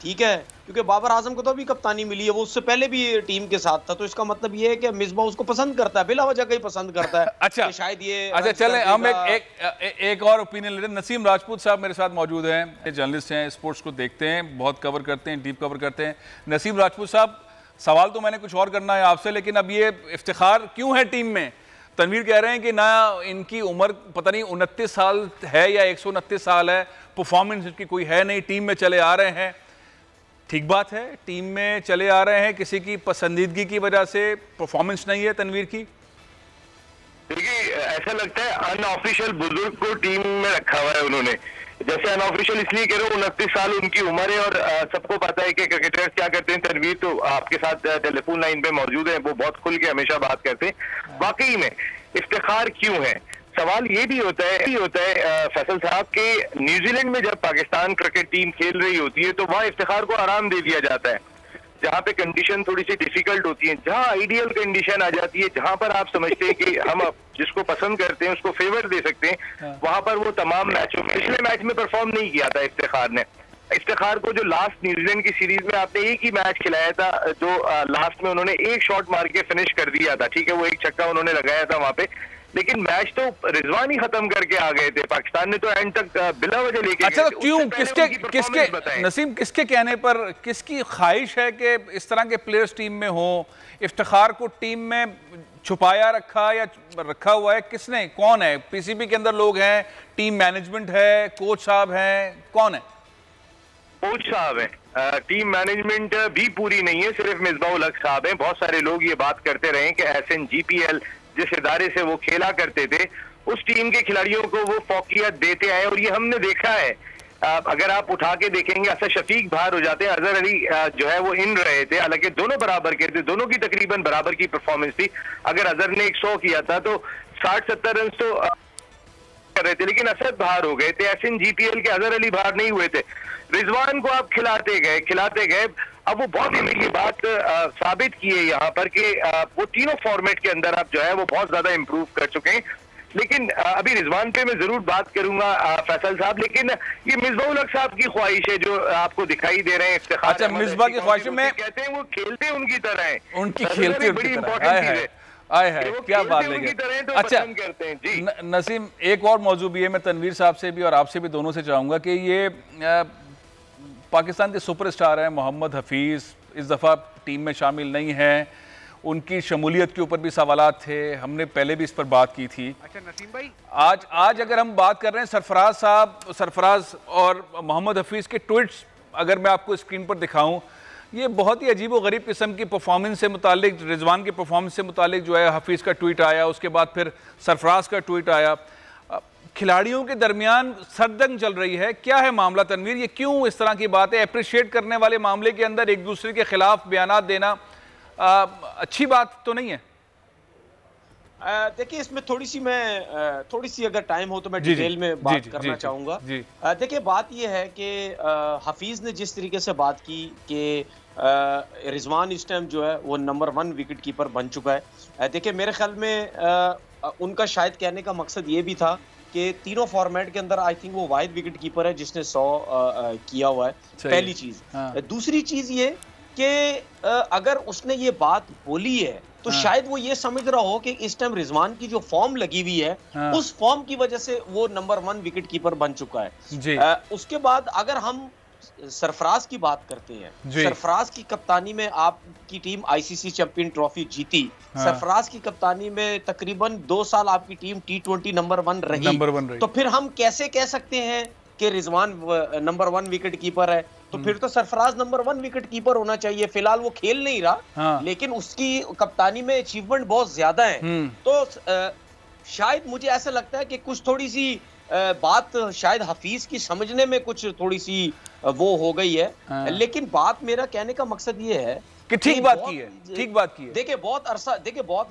ठीक है, क्योंकि बाबर आजम को तो अभी कप्तानी मिली है, वो उससे पहले भी टीम के साथ था, तो इसका मतलब ये है कि मिसबाह उसको पसंद करता है, बिला वजह कहीं पसंद करता है। अच्छा, शायद ये अच्छा चलें हम एक और ओपिनियन लेते हैं। नसीम राजपूत साहब मेरे साथ मौजूद हैं, जर्नलिस्ट हैं, स्पोर्ट्स को देखते हैं, बहुत कवर करते हैं, डीप कवर करते हैं। नसीम राजपूत साहब, सवाल तो मैंने कुछ और करना है आपसे, लेकिन अब ये इफ्तिखार क्यों है टीम में? तनवीर कह रहे हैं कि ना इनकी उम्र पता नहीं 29 साल है या 129 साल है, परफॉर्मेंस इनकी कोई है नहीं, टीम में चले आ रहे हैं। ठीक बात है, टीम में चले आ रहे हैं, किसी की पसंदीदगी की वजह से परफॉर्मेंस नहीं है तनवीर की। देखिए, ऐसा लगता है अनऑफिशियल बुजुर्ग को टीम में रखा हुआ है उन्होंने। जैसे अनऑफिशियल इसलिए कह रहे हो, 29 साल उनकी उम्र है, और सबको पता है कि क्रिकेटर्स क्या करते हैं। तनवीर तो आपके साथ टेलीफोन लाइन पे मौजूद है, वो बहुत खुल के हमेशा बात करते हैं। वाकई में इफ्तिखार क्यों है? सवाल ये भी होता है फैसल साहब के, न्यूजीलैंड में जब पाकिस्तान क्रिकेट टीम खेल रही होती है तो वहाँ इफ्तिखार को आराम दे दिया जाता है, जहाँ पे कंडीशन थोड़ी सी डिफिकल्ट होती है। जहाँ आइडियल कंडीशन आ जाती है, जहाँ पर आप समझते हैं कि हम जिसको पसंद करते हैं उसको फेवर दे सकते हैं, वहां पर वो तमाम मैचों में, पिछले मैच में परफॉर्म नहीं किया था इफ्तिखार ने। इफ्तिखार को जो लास्ट न्यूजीलैंड की सीरीज में आपने एक ही मैच खिलाया था, जो लास्ट में उन्होंने एक शॉट मार के फिनिश कर दिया था, ठीक है, वो एक छक्का उन्होंने लगाया था वहां पे, लेकिन मैच तो रिजवान ही खत्म करके आ गए थे। पाकिस्तान ने तो एंड तक बिला वजह लेके अच्छा, तो क्यों, किसके नसीम, किसके कहने पर, किसकी ख्वाहिश है कि इस तरह के प्लेयर्स टीम में हो? इफ्तिखार को टीम में छुपाया रखा या रखा हुआ है किसने? कौन है? पीसीबी के अंदर लोग हैं, टीम मैनेजमेंट है, कोच साहब हैं, कौन है? कोच साहब हैं, टीम मैनेजमेंट भी पूरी नहीं है, सिर्फ मिसबाह उल हक साहब हैं। बहुत सारे लोग ये बात करते रहे कि SNGPL जिस इदारे से वो खेला करते थे उस टीम के खिलाड़ियों को वो फौकियत देते आए, और ये हमने देखा है। अगर आप उठा के देखेंगे, असद शफीक बाहर हो जाते हैं, अजहर अली जो है वो इन रहे थे, हालांकि दोनों बराबर के थे, दोनों की तकरीबन बराबर की परफॉर्मेंस थी। अगर अजहर ने 100 किया था तो 60-70 रन तो कर रहे थे, लेकिन असद बाहर हो गए थे। SNGPL के अजहर अली बाहर नहीं हुए थे। रिजवान को आप खिलाते गए। अब वो बहुत ही ये बात साबित की है यहाँ पर कि वो तीनों फॉर्मेट के अंदर आप जो है वो बहुत ज्यादा इंप्रूव कर चुके हैं। लेकिन अभी रिजवान पे मैं जरूर बात करूंगा फैसल साहब, लेकिन ये मिसबाह उल हक साहब की ख्वाहिश है जो आपको दिखाई दे रहे हैं। अच्छा, मिसबाह की ख्वाहिश में कहते हैं वो खेलते उनकी तरह है, उनकी खेलते बड़ी इंपॉर्टेंट चीज है। है क्या बात है। तो अच्छा करते हैं जी। नसीम, एक और मौजू भी है, मैं तनवीर साहब से भी और आपसे भी दोनों से चाहूंगा कि ये पाकिस्तान के सुपरस्टार हैं मोहम्मद हफीज़, इस दफ़ा टीम में शामिल नहीं हैं, उनकी शमूलियत के ऊपर भी सवालात थे, हमने पहले भी इस पर बात की थी। अच्छा नसीम भाई, आज अगर हम बात कर रहे हैं सरफराज और मोहम्मद हफीज़ के ट्वीट्स, अगर मैं आपको स्क्रीन पर दिखाऊं, ये बहुत ही अजीब व गरीब किस्म की परफॉर्मेंस से मुतालिक, रिजवान की परफॉर्मेंस से मुतालिक जो है हफीज़ का ट्वीट आया, उसके बाद फिर सरफराज का ट्वीट आया। खिलाड़ियों के दरमियान सरजंग चल रही है, क्या है मामला तनवीर? ये क्यों इस तरह की बात है? अप्रिशिएट करने वाले मामले के अंदर एक दूसरे के खिलाफ बयानात देना अच्छी बात तो नहीं है। देखिए, इसमें थोड़ी सी अगर टाइम हो तो मैं डिटेल में बात करना चाहूंगा। देखिए, बात यह है कि हफीज ने जिस तरीके से बात की कि रिजवान इस टाइम जो है वो नंबर 1 विकेट कीपर बन चुका है। देखिए, मेरे ख्याल में उनका शायद कहने का मकसद ये भी था कि तीनों फॉर्मेट के अंदर आई थिंक वो वाहिद विकेट कीपर है जिसने 100 किया हुआ है, पहली चीज। दूसरी चीज ये कि अगर उसने ये बात बोली है तो शायद वो ये समझ रहा हो कि इस टाइम रिजवान की जो फॉर्म लगी हुई है उस फॉर्म की वजह से वो नंबर 1 विकेट कीपर बन चुका है। उसके बाद अगर हम सरफराज की बात करते हैं, सरफराज की कप्तानी में आपकी टीम ICC चैंपियन ट्रॉफी जीती। सरफराज की कप्तानी में तकरीबन 2 साल आपकी टीम T20 नंबर 1 रही। तो फिर हम कैसे कह सकते हैं कि रिजवान नंबर 1 विकेट कीपर है? तो फिर तो सरफराज नंबर 1 विकेट कीपर होना चाहिए। फिलहाल वो खेल नहीं रहा, लेकिन उसकी कप्तानी में अचीवमेंट बहुत ज्यादा है। तो शायद मुझे ऐसा लगता है कि कुछ थोड़ी सी बात शायद हफीज की समझने में कुछ थोड़ी सी वो हो गई है। लेकिन बात, मेरा कहने का मकसद ये है कि ठीक बात की है। देखिए, बहुत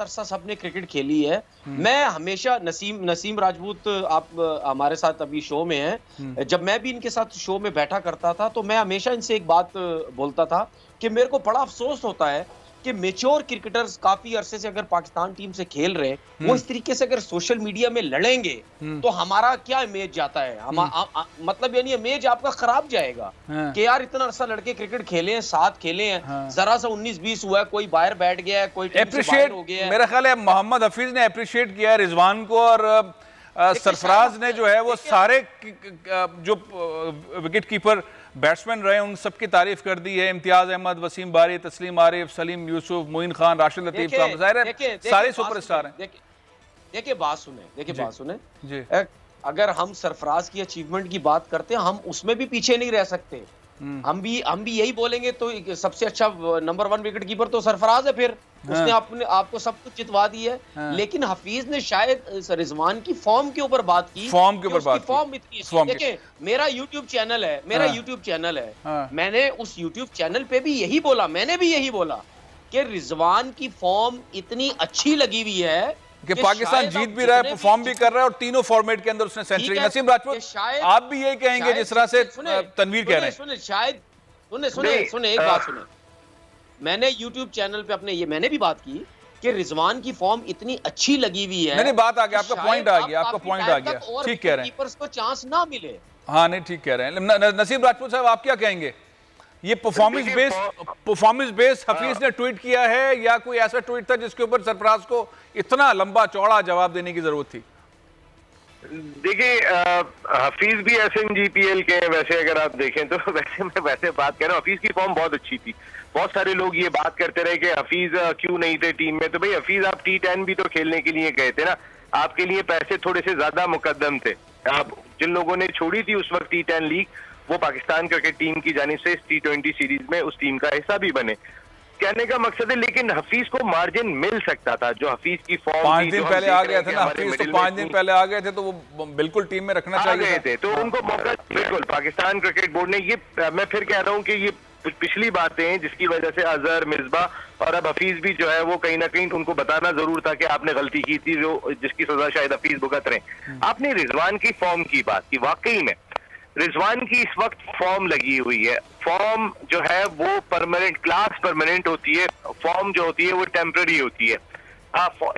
अरसा सबने क्रिकेट खेली है। मैं हमेशा नसीम राजपूत, आप हमारे साथ अभी शो में हैं, जब मैं भी इनके साथ शो में बैठा करता था तो मैं हमेशा इनसे एक बात बोलता था कि मेरे को बड़ा अफसोस होता है कि मेच्योर क्रिकेटर्स काफी अरसे से अगर पाकिस्तान टीम से खेल रहे हैं, वो इस तरीके से अगर सोशल मीडिया में लड़ेंगे तो हमारा क्या इमेज जाता है? मतलब यानी इमेज आपका खराब जाएगा कि यार इतना अरसा लड़के क्रिकेट खेले हैं, साथ खेले हैं, जरा सा 19-20 हुआ है, कोई बाहर बैठ गया है, कोई टीम से बाहर हो गया है। मेरा ख्याल है मोहम्मद हफीज ने अप्रिशिएट किया रिजवान को, और सरफराज ने जो है वो सारे जो विकेट कीपर बैट्समैन रहे उन सबकी तारीफ कर दी है। इम्तियाज अहमद, वसीम बारी, तस्लीम आरिफ, सलीम यूसुफ, मोइन खान, राशिद लतीफ, सारे सुपरस्टार हैं। देखिए बात सुने जी। अगर हम सरफराज की अचीवमेंट की बात करते हैं, हम उसमें भी पीछे नहीं रह सकते। हम भी यही बोलेंगे तो सबसे अच्छा नंबर 1 विकेट कीपर तो सरफराज है। फिर उसने आपको सब कुछ जितवा दी है। लेकिन हफीज ने शायद रिजवान की फॉर्म के ऊपर बात की, फॉर्म इतनी। देखिए, मेरा यूट्यूब चैनल है, मैंने उस यूट्यूब चैनल पे भी यही बोला, कि रिजवान की फॉर्म इतनी अच्छी लगी हुई है कि पाकिस्तान जीत भी रहा है, परफॉर्म भी कर रहा है, और तीनों फॉर्मेट के अंदर उसने सेंचुरी। नसीम राजपूत, आप भी यही कहेंगे जिस तरह से तनवीर कह रहे हैं? सुने एक बात सुने। मैंने यूट्यूब चैनल पे मैंने भी बात की कि रिजवान की फॉर्म इतनी अच्छी लगी हुई है। नहीं, बात आ गया, आपका पॉइंट आ गया, ठीक कह रहे हैं, कीपर्स को चांस ना मिले। हाँ, नहीं, ठीक कह रहे हैं। नसीम राजपूत साहब, आप क्या कहेंगे? ये परफॉर्मेंस बेस्ड हफीज ने ट्वीट किया है, या कोई ऐसा ट्वीट था जिसके ऊपर सरफराज को इतना लंबा चौड़ा जवाब देने की जरूरत थी? देखिए, हफीज भी SNGPL के, वैसे अगर आप देखें तो वैसे बात कर रहा हूँ, हफीज की फॉर्म बहुत अच्छी थी। बहुत सारे लोग ये बात करते रहे कि हफीज क्यों नहीं थे टीम में। तो भाई, हफीज आप T10 भी तो खेलने के लिए गए थे ना, आपके लिए पैसे थोड़े से ज्यादा मुकद्दम थे। आप जिन लोगों ने छोड़ी थी उस वक्त T10 लीग, वो पाकिस्तान क्रिकेट टीम की जानिब से इस T20 सीरीज में उस टीम का हिस्सा भी बने। कहने का मकसद है, लेकिन हफीज को मार्जिन मिल सकता था, जो हफीज की फॉर्म 5 दिन पहले आ गया था ना हफीज, तो 5 दिन पहले आ गए थे तो वो बिल्कुल टीम में रखना चाहिए थे, तो उनको मौका बिल्कुल पाकिस्तान क्रिकेट बोर्ड ने ये, मैं फिर कह रहा हूँ कि ये पिछली बातें हैं जिसकी वजह से अजहर, मिसबाह और अब हफीज भी जो है वो कहीं ना कहीं उनको बताना जरूर था कि आपने गलती की थी, जो जिसकी सजा शायद हफीज भुगत रहे। आपने रिजवान की फॉर्म की बात की, वाकई में रिजवान की इस वक्त फॉर्म लगी हुई है। फॉर्म जो है वो परमानेंट, क्लास परमानेंट होती है, फॉर्म जो होती है वो टेम्पररी होती है।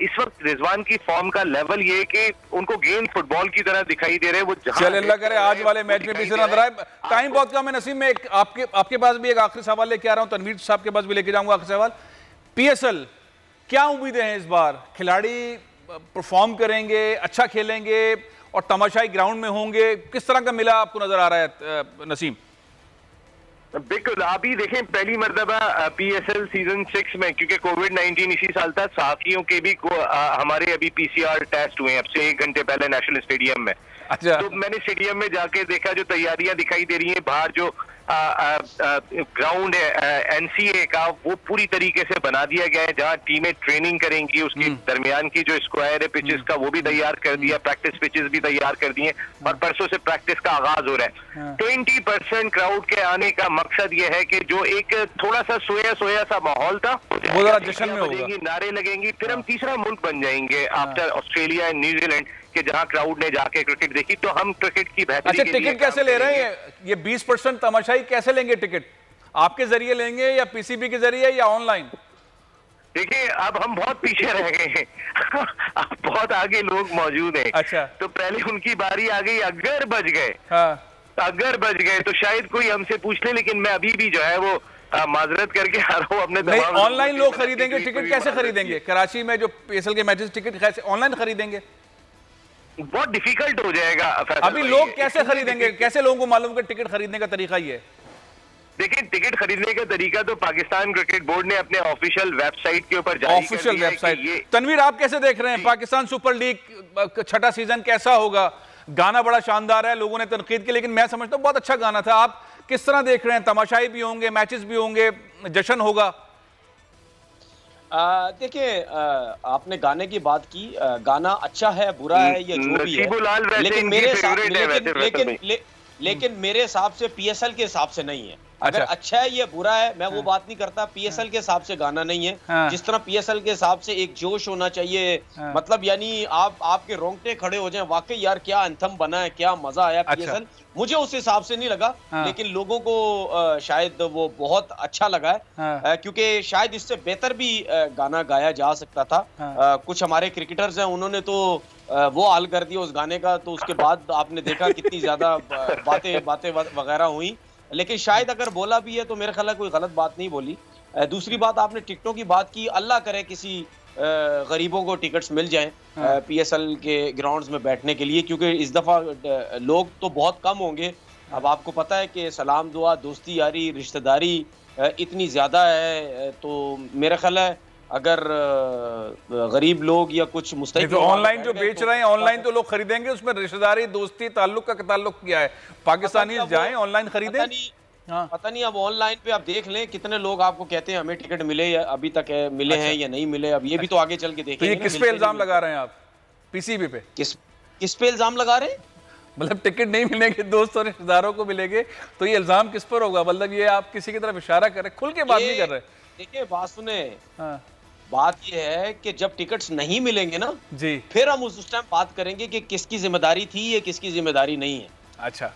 इस वक्त रिजवान की फॉर्म का लेवल ये है कि उनको गेंद फुटबॉल की तरह दिखाई दे रहे हैं। वो चल अल्लाह करे आज वाले मैच में भी इस तरह है। टाइम बहुत कम है नसीम, में आपके पास भी एक आखिरी सवाल लेके आ रहा हूं, तनवीर साहब के पास भी लेके जाऊंगा आखिरी सवाल। PSL क्या उम्मीदें हैं इस बार? खिलाड़ी परफॉर्म करेंगे, अच्छा खेलेंगे और तमाशाई ग्राउंड में होंगे, किस तरह का मिला आपको नजर आ रहा है नसीम? बिल्कुल, अभी देखें पहली मर्तबा PSL सीजन 6 में, क्योंकि कोविड-19 इसी साल था, सहाफियों के भी हमारे अभी PCR टेस्ट हुए अब से 1 घंटे पहले नेशनल स्टेडियम में। अच्छा। तो मैंने स्टेडियम में जाके देखा, जो तैयारियां दिखाई दे रही हैं बाहर, जो ग्राउंड है NCA का, वो पूरी तरीके से बना दिया गया है, जहां टीमें ट्रेनिंग करेंगी। उसके दरमियान की जो स्क्वायर है पिचेस का, वो भी तैयार कर दिया, प्रैक्टिस पिचेस भी तैयार कर दिए और परसों से प्रैक्टिस का आगाज हो रहा है। 20% क्राउड के आने का मकसद ये है कि जो एक थोड़ा सा सोया सा माहौल था वो जरा जश्न में होगा, नारे लगेंगी, फिर हम तीसरा मुल्क बन जाएंगे आफ्टर ऑस्ट्रेलिया एंड न्यूजीलैंड कि जहां क्राउड ने जाके क्रिकेट देखी। तो हम क्रिकेट की बेहतरी। अच्छा, टिकट कैसे ले रहे हैं? ये 20% तमाशाई कैसे लेंगे टिकट? आपके जरिए लेंगे या PCB के जरिए या ऑनलाइन? देखिए, अब हम बहुत पीछे रह गए हैं अब बहुत आगे लोग मौजूद हैं। अच्छा, तो पहले उनकी बारी आ गई, अगर बच गए, हाँ, अगर बच गए तो शायद कोई हमसे पूछ ले, लेकिन मैं अभी भी जो है वो माजरत करके आ रहा हूँ अपने। नहीं, ऑनलाइन लोग खरीदेंगे टिकट, कैसे खरीदेंगे? कराची में जो PSL के मैचेस टिकट कैसे ऑनलाइन खरीदेंगे? बहुत डिफिकल्ट हो जाएगा। अभी लोग कैसे खरीदेंगे? कैसे लोगों को मालूम कि टिकट खरीदने का तरीका ये है? देखिए, टिकट खरीदने का तरीका तो पाकिस्तान क्रिकेट बोर्ड ने अपने ऑफिशियल वेबसाइट के ऊपर जारी कर दिया है। Official website. तनवीर, आप कैसे देख रहे हैं पाकिस्तान सुपर लीग छठा सीजन कैसा होगा? गाना बड़ा शानदार है, लोगों ने तनकीद की, लेकिन मैं समझता हूँ बहुत अच्छा गाना था। आप किस तरह देख रहे हैं? तमाशाई भी होंगे, मैचेस भी होंगे, जश्न होगा? देखिए, आपने गाने की बात की, गाना अच्छा है, बुरा है, ये जो भी है, लेकिन मेरे हिसाब से PSL के हिसाब से नहीं है। अगर अच्छा है, ये बुरा है, मैं वो बात नहीं करता। PSL के हिसाब से गाना नहीं है। जिस तरह PSL के हिसाब से एक जोश होना चाहिए, मतलब यानी आपके रोंगटे खड़े हो जाएं, वाकई यार क्या एंथम बना है, क्या मजा आया PSL। मुझे उस हिसाब से नहीं लगा, लेकिन लोगों को शायद वो बहुत अच्छा लगा है, क्योंकि शायद इससे बेहतर भी गाना गाया जा सकता था। कुछ हमारे क्रिकेटर्स हैं, उन्होंने तो वो हाल कर दिया उस गाने का, तो उसके बाद आपने देखा कितनी ज्यादा बातें वगैरह हुई। लेकिन शायद अगर बोला भी है तो मेरे ख्याल कोई गलत बात नहीं बोली। दूसरी बात, आपने टिकटों की बात की, अल्लाह करे किसी गरीबों को टिकट्स मिल जाएं PSL के ग्राउंड्स में बैठने के लिए, क्योंकि इस दफा लोग तो बहुत कम होंगे। अब आपको पता है कि सलाम दुआ, दोस्ती यारी, रिश्तेदारी इतनी ज्यादा है, तो मेरा ख्याल है अगर गरीब लोग या कुछ मुस्तहिक ऑनलाइन जो बेच रहे हैं, ऑनलाइन तो लोग खरीदेंगे, उसमें रिश्तेदारी, दोस्ती, ताल्लुक का ताल्लुक क्या है? पाकिस्तानी जाएं ऑनलाइन खरीदें। पता नहीं अब ऑनलाइन पे आप देख लें कितने लोग आपको कहते हैं हमें टिकट मिले या अभी तक मिले हैं या नहीं मिले। अब ये भी तो आगे चल के देखेंगे। किस पे इल्जाम लगा रहे हैं आप? PCB पे? किस पे इल्जाम लगा रहे हैं? मतलब टिकट नहीं मिलेंगे, दोस्त और रिश्तेदारों को मिलेंगे, तो ये इल्जाम किस पर होगा? मतलब ये आप किसी की तरफ इशारा कर रहे, खुल के बात नहीं कर रहे। देखिए, बात सुने, बात ये है कि जब टिकट्स नहीं मिलेंगे ना जी, फिर हम उस टाइम बात करेंगे कि किसकी जिम्मेदारी थी या किसकी जिम्मेदारी नहीं है। अच्छा,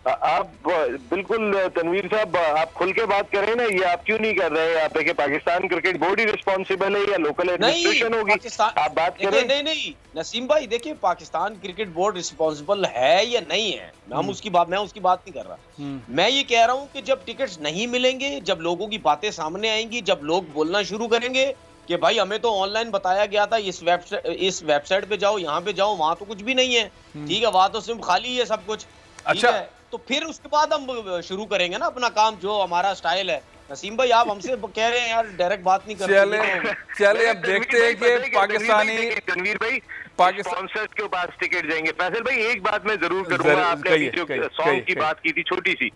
आप बिल्कुल तनवीर साहब, आप खुल के बात कर रहे हैं ना, ये आप क्यों नहीं कर रहे हैं यहाँ पे कि पाकिस्तान क्रिकेट बोर्ड ही रिस्पॉन्सिबल है या लोकल एडमिनिस्ट्रेशन होगी? आप बात कर रहे हैं। नहीं नसीम भाई, देखिए पाकिस्तान क्रिकेट बोर्ड रिस्पॉन्सिबल है या नहीं है, मैं उसकी बात नहीं कर रहा। मैं ये कह रहा हूँ कि जब टिकट्स नहीं मिलेंगे, जब लोगों की बातें सामने आएंगी, जब लोग बोलना शुरू करेंगे कि भाई हमें तो ऑनलाइन बताया गया था, इस वेबसाइट पे जाओ, यहाँ पे जाओ, वहां तो कुछ भी नहीं है, ठीक है, वहां तो सिर्फ खाली है सब कुछ। अच्छा, तो फिर उसके बाद हम शुरू करेंगे ना अपना काम, जो हमारा स्टाइल है। नसीम भाई आप हमसे कह रहे हैं यार डायरेक्ट बात नहीं करते। चले अब देखते हैं कि पाकिस्तानी तनवीर भाई स्पॉन्सर्स के पास टिकट जाएंगे। फैसल भाई एक बात मैं जरूर करूंगा, आपने जो सॉन्ग की बात की थी छोटी सी,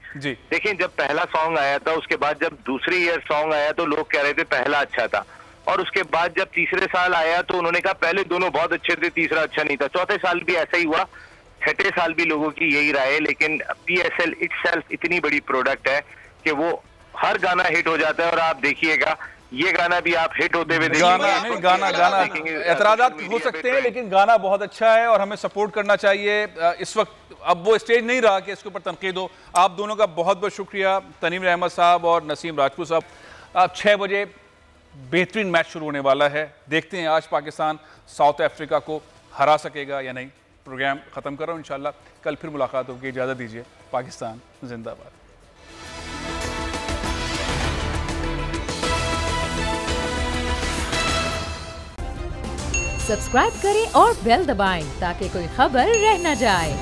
देखें जब पहला सॉन्ग आया था उसके बाद जब दूसरी ईयर सॉन्ग आया तो लोग कह रहे थे पहला अच्छा था, और उसके बाद जब तीसरे साल आया तो उन्होंने कहा पहले दोनों बहुत अच्छे थे, तीसरा अच्छा नहीं था। चौथे साल भी ऐसा ही हुआ, छठे साल भी लोगों की यही राय है। लेकिन PSL इटसेल्फ इतनी बड़ी प्रोडक्ट है कि वो हर गाना हिट हो जाता है, और आप देखिएगा ये गाना भी आप हिट होते हुए देखिए। गाना एतराज़ात हो सकते हैं लेकिन गाना बहुत अच्छा है और हमें सपोर्ट करना चाहिए। इस वक्त अब वो स्टेज नहीं रहा कि इसके ऊपर तनकीद हो। आप दोनों का बहुत बहुत शुक्रिया, तनीम अहमद साहब और नसीम राजपूत साहब। अब 6 बजे बेहतरीन मैच शुरू होने वाला है, देखते हैं आज पाकिस्तान साउथ अफ्रीका को हरा सकेगा या नहीं। प्रोग्राम ख़त्म कर रहा हूँ, इंशाल्लाह कल फिर मुलाकात होगी। इजाज़त दीजिए, पाकिस्तान जिंदाबाद। सब्सक्राइब करें और बेल दबाएं ताकि कोई खबर रह न जाए।